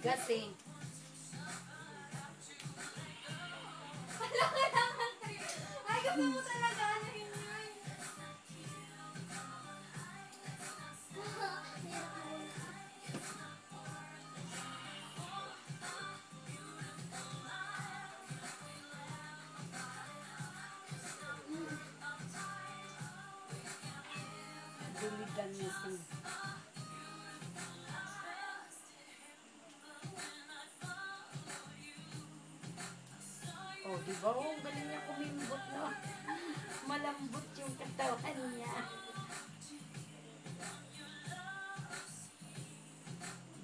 matigas eh. Ay, kapag mo talaga ano yun. Dulidan mismo. Oh, di ba? Oh, galing niya kumimbot, no? Malambot yung katawan niya.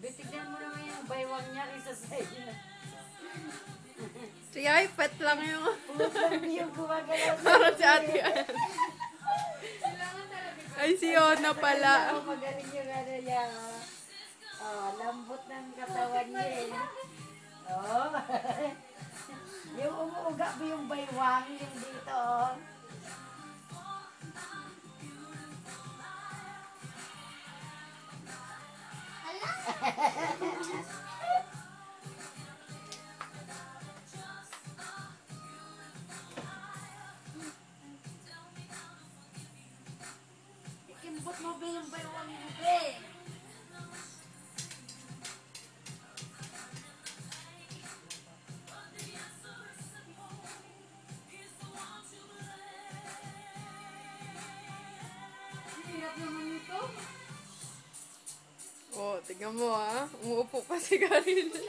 Bitigyan mo naman yung baywang niya kaysa sa'yo. Si Ay, pet lang yung... Pulot lang yung gumagalaw sa Para si Ate Ann. Ay, si Yona pala. Oh, magaling yung ano niya. Oh, lambot ng katawan niya eh. Oh. Yung umuuga mo yung baywang, yung dito. Oh. Ikimbot mo ba yung baywang mo ba? Hirap naman ito. Oh, tingnan mo ah. Umuupo pa si Karina.